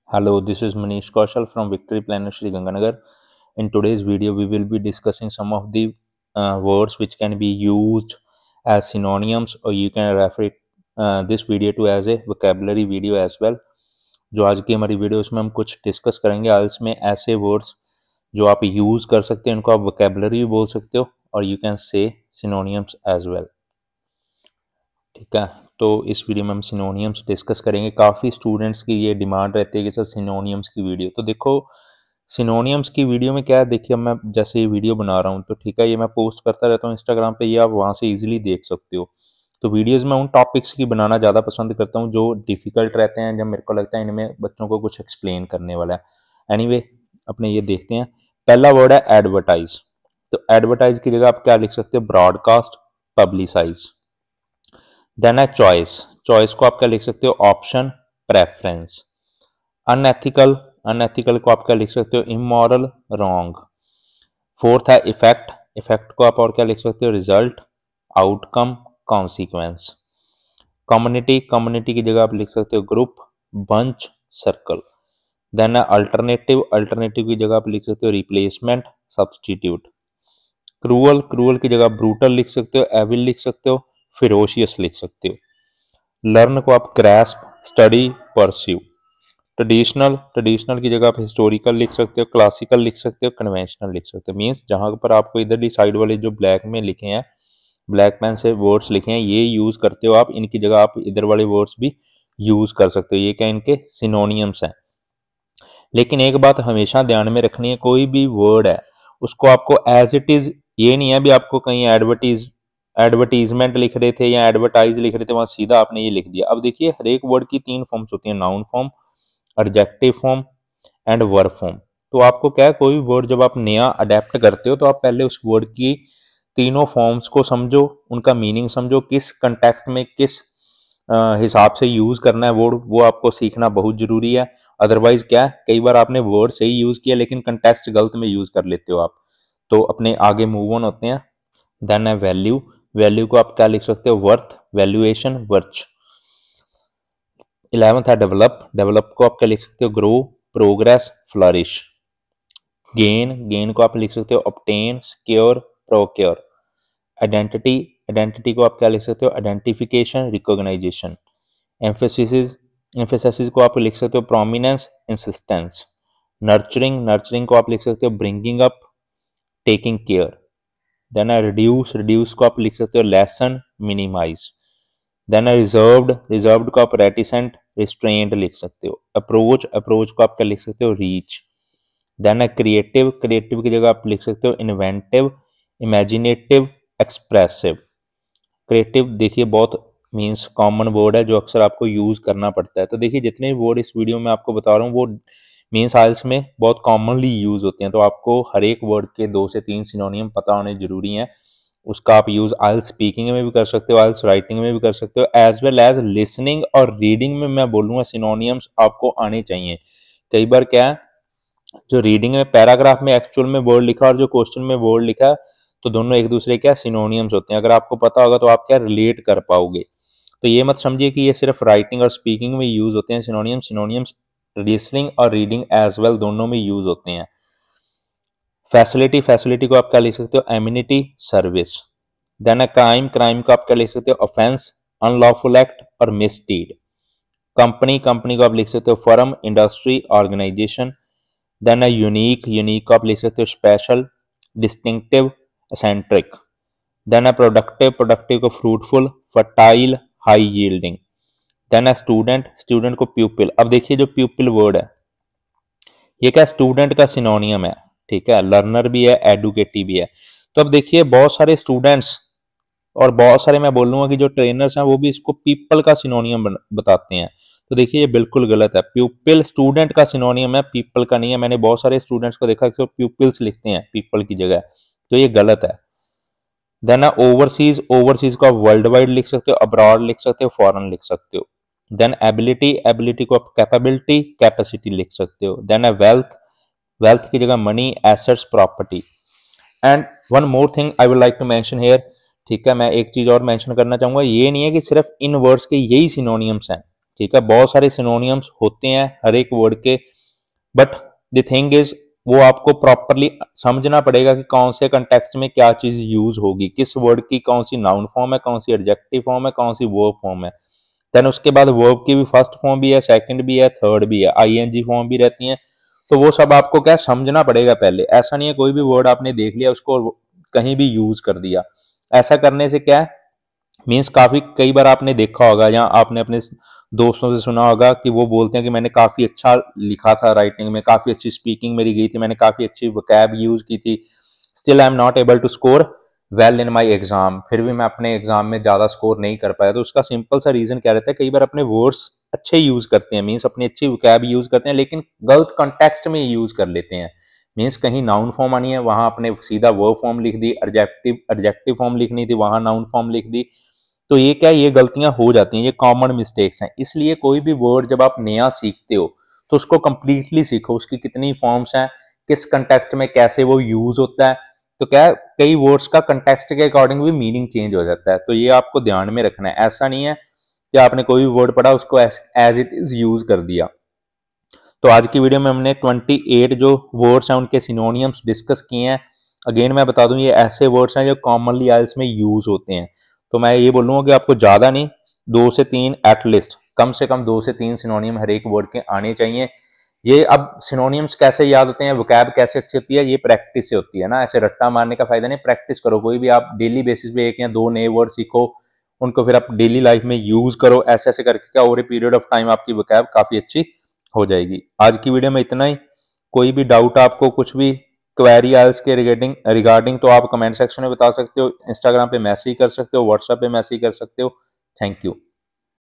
Hello, this is Manish Kaushal from Victory Planner Shri Ganganagar. In today's video, we will be discussing some of the words which can be used as synonyms, or you can refer this video to as a vocabulary video as well. जो आज की हमारी video उसमें हम कुछ discuss करेंगे आल्स में ऐसे वर्ड्स जो आप यूज कर सकते हैं, इनको आप वोकेबलरी भी बोल सकते हो और you can say synonyms as well. ठीक है, तो इस वीडियो में हम सिनोनियम्स डिस्कस करेंगे। काफ़ी स्टूडेंट्स की ये डिमांड रहती है कि सर सिनोनियम्स की वीडियो, तो देखो सिनोनियम्स की वीडियो में क्या है, देखिए मैं जैसे ये वीडियो बना रहा हूँ तो ठीक है, ये मैं पोस्ट करता रहता हूँ इंस्टाग्राम पे, ये आप वहाँ से इजीली देख सकते हो। तो वीडियोस में उन टॉपिक्स की बनाना ज़्यादा पसंद करता हूँ जो डिफ़िकल्ट रहते हैं, जब मेरे को लगता है इनमें बच्चों को कुछ एक्सप्लेन करने वाला है। एनीवे, अपने ये देखते हैं। पहला वर्ड है एडवर्टाइज। तो एडवर्टाइज की जगह आप क्या लिख सकते हो, ब्रॉडकास्ट, पब्लिसाइज। देन है चॉइस। चॉइस को आप क्या लिख सकते हो, ऑप्शन, प्रेफरेंस। अनएथिकल, अनएथिकल को आप क्या लिख सकते हो, इमोरल, रॉन्ग। फोर्थ है इफेक्ट। इफेक्ट को आप और क्या लिख सकते हो, result, outcome, consequence. Community, community की जगह आप लिख सकते हो ग्रुप, बंच, सर्कल। देन है अल्टरनेटिव। अल्टरनेटिव की जगह आप लिख सकते हो रिप्लेसमेंट, सब्सटीट्यूट। क्रूअल, क्रूअल की जगह ब्रूटल लिख सकते हो, एविल लिख सकते हो, फिरोशियस लिख सकते हो। लर्न को आप grasp, study, pursue. Traditional, traditional की जगह आप हिस्टोरिकल लिख सकते हो, क्लासिकल लिख सकते हो, कन्वेंशनल लिख सकते हो। मीन्स जहां पर आपको इधरली साइड वाले जो ब्लैक में लिखे हैं, ब्लैक पेन से वर्ड्स लिखे हैं, ये यूज करते हो आप, इनकी जगह आप इधर वाले वर्ड्स भी यूज कर सकते हो। ये क्या इनके सिनोनियम्स हैं। लेकिन एक बात हमेशा ध्यान में रखनी है, कोई भी वर्ड है उसको आपको एज इट इज, ये नहीं है भी आपको कहीं एडवर्टीजमेंट लिख रहे थे या एडवर्टाइज लिख रहे थे वहां सीधा आपने ये लिख दिया। अब देखिए हर एक वर्ड की तीन फॉर्म्स होती है, noun form, adjective form and verb form. तो आपको क्या है, कोई वर्ड जब आप नया अडेप्ट करते हो तो आप पहले उस वर्ड की तीनों फॉर्म्स को समझो, उनका मीनिंग समझो, किस कंटेक्स्ट में किस हिसाब से यूज करना है वर्ड, वो आपको सीखना बहुत जरूरी है। अदरवाइज क्या है, कई बार आपने वर्ड सही यूज किया लेकिन कंटेक्स्ट गलत में यूज कर लेते हो आप, तो अपने आगे मूव ऑन होते हैं। देन है वैल्यू। वैल्यू को आप क्या लिख सकते हो, वर्थ, वैल्यूएशन, वर्च। 11th है डेवलप। डेवलप को आप क्या लिख सकते हो, grow, progress, flourish. Gain, gain को आप लिख सकते हो obtain, secure, procure. Identity, identity को आप क्या लिख सकते हो, आइडेंटिफिकेशन, रिकॉग्नाइजेशन। एम्फेसिस, एम्फेसिस को आप लिख सकते हो प्रोमिनेंस, इंसिस्टेंस। नर्चरिंग, नर्चरिंग को आप लिख सकते हो bringing up, taking care. Then है रिड्यूस, रिड्यूस को आप लिख सकते हो लेसन, मिनिमाइज। देन है रिजर्व्ड, रिजर्व्ड को आप रेटिसेंट, रिस्ट्रेंट लिख सकते हो। अप्रोच, अप्रोच को आप क्या लिख सकते हो, रीच। देन है क्रिएटिव, क्रिएटिव की जगह आप लिख सकते हो इन्वेंटिव, इमेजिनेटिव, एक्सप्रेसिव। क्रिएटिव देखिए बहुत मीन्स कॉमन वर्ड है जो अक्सर आपको यूज करना पड़ता है। तो देखिए जितने वर्ड इस वीडियो में आपको बता रहा हूँ वो मीन्स आइल्स में बहुत कॉमनली यूज होते हैं, तो आपको हर एक वर्ड के 2 से 3 सिनोनियम पता होने जरूरी हैं। उसका आप यूज आइल्स स्पीकिंग में भी कर सकते हो, आइल्स राइटिंग में भी कर सकते हो, एज वेल एज लिसनिंग और रीडिंग में मैं बोलूँगा सिनोनियम्स आपको आने चाहिए। कई बार क्या है, जो रीडिंग में पैराग्राफ में एक्चुअल में वर्ड लिखा और जो क्वेश्चन में वर्ड लिखा, तो दोनों एक दूसरे क्या सिनोनियम्स होते हैं। अगर आपको पता होगा तो आप क्या रिलेट कर पाओगे। तो ये मत समझिए कि ये सिर्फ राइटिंग और स्पीकिंग में यूज होते हैं सिनोनियम्स, सिनोनियम्स लिसनिंग और रीडिंग एज वेल दोनों में यूज होते हैं। फैसिलिटी, फैसिलिटी को आप क्या लिख सकते हो, amenity, service. Then a crime, crime को आप क्या लिख सकते हो, ऑफेंस, अनलॉफुल एक्ट और मिसडीड। कंपनी, कंपनी को आप लिख सकते हो firm, industry, organization. Then a unique, unique को आप लिख सकते हो special, distinctive, eccentric. Then a productive, productive को fruitful, fertile, high yielding. Then a student, student को प्यूपिल। अब देखिए जो प्यूपिल वर्ड है ये क्या स्टूडेंट का सिनोनियम है, ठीक है, लर्नर भी है, एडुकेटिव भी है। तो अब देखिए बहुत सारे स्टूडेंट्स और बहुत सारे मैं बोलूंगा कि जो ट्रेनर्स हैं वो भी इसको पीपल का सिनोनियम बताते हैं। तो देखिए ये बिल्कुल गलत है। प्यूपिल स्टूडेंट का सिनोनियम है, पीपल का नहीं है। मैंने बहुत सारे स्टूडेंट्स को देखा कि प्यूपिल्स लिखते हैं पीपल की जगह, तो ये गलत है। देन ओवरसीज, ओवरसीज को आप वर्ल्ड वाइड लिख सकते हो, अब्रॉड लिख सकते हो, फॉरेन लिख सकते हो। देन एबिलिटी, एबिलिटी को आप कैपेबिलिटी, कैपेसिटी लिख सकते हो। देन वेल्थ, वेल्थ की जगह money, assets, property. And one more thing I would like to mention here, ठीक है, मैं एक चीज और मेंशन करना चाहूंगा, ये नहीं है कि सिर्फ इन वर्ड्स के यही सिनोनियम्स हैं। ठीक है, बहुत सारे सिनोनियम्स होते हैं हर एक वर्ड के, बट द थिंग इज वो आपको प्रॉपरली समझना पड़ेगा कि कौन से कंटेक्स्ट में क्या चीज यूज होगी, किस वर्ड की कौन सी नाउन फॉर्म है, कौन सी एडजेक्टिव फॉर्म है, कौन सी वर्ब फॉर्म है। देन उसके बाद वर्ब की भी फर्स्ट फॉर्म भी है, सेकंड भी है, थर्ड भी है, आईएनजी फॉर्म भी रहती है। तो वो सब आपको क्या समझना पड़ेगा पहले। ऐसा नहीं है कोई भी वर्ड आपने देख लिया उसको कहीं भी यूज कर दिया। ऐसा करने से क्या है, मीन्स काफी कई बार आपने देखा होगा या आपने अपने दोस्तों से सुना होगा कि वो बोलते हैं कि मैंने काफी अच्छा लिखा था राइटिंग में, काफी अच्छी स्पीकिंग मेरी गई थी, मैंने काफी अच्छी वोकैब यूज की थी, still I am not able to score well in my exam, फिर भी मैं अपने एग्जाम में ज्यादा स्कोर नहीं कर पाया। तो उसका सिंपल सा रीजन क्या रहता है, कई बार अपने वर्ड्स अच्छे यूज करते हैं, मीन्स अपनी अच्छी वोकैब यूज करते हैं, लेकिन गलत कॉन्टेक्स्ट में यूज कर लेते हैं। मीन्स कहीं नाउन फॉर्म आनी है वहां आपने सीधा वर्ब फॉर्म लिख दी, एडजेक्टिव फॉर्म लिखनी थी वहां नाउन फॉर्म लिख दी। तो ये क्या, ये गलतियां हो जाती हैं, ये कॉमन मिस्टेक्स हैं। इसलिए कोई भी वर्ड जब आप नया सीखते हो तो उसको कंप्लीटली सीखो, उसकी कितनी फॉर्म्स हैं, किस कंटेक्स्ट में कैसे वो यूज होता है। तो क्या कई वर्ड्स का कंटेक्स्ट के अकॉर्डिंग भी मीनिंग चेंज हो जाता है, तो ये आपको ध्यान में रखना है। ऐसा नहीं है कि आपने कोई भी वर्ड पढ़ा उसको एज इट इज यूज कर दिया। तो आज की वीडियो में हमने 28 जो वर्ड्स हैं उनके सिनोनियम्स डिस्कस किए हैं। अगेन मैं बता दूं ये ऐसे वर्ड्स हैं जो कॉमनली आइल्स में यूज होते हैं। तो मैं ये बोलूंगा कि आपको ज्यादा नहीं, 2 से 3 एटलीस्ट, कम से कम 2 से 3 सिनोनियम हर एक वर्ड के आने चाहिए। ये अब सिनोनियम्स कैसे याद होते हैं, वोकैब कैसे अच्छी होती है, ये प्रैक्टिस से होती है ना, ऐसे रट्टा मारने का फायदा नहीं। प्रैक्टिस करो, कोई भी आप डेली बेसिस पे 1 या 2 नए वर्ड सीखो, उनको फिर आप डेली लाइफ में यूज करो। ऐसे ऐसे करके क्या over a period of time आपकी वोकैब काफी अच्छी हो जाएगी। आज की वीडियो में इतना ही। कोई भी डाउट आपको कुछ भी क्वेरी आइल्स के रिगार्डिंग तो आप कमेंट सेक्शन में बता सकते हो, इंस्टाग्राम पे मैसेज कर सकते हो, व्हाट्सएप पे मैसेज कर सकते हो। Thank you.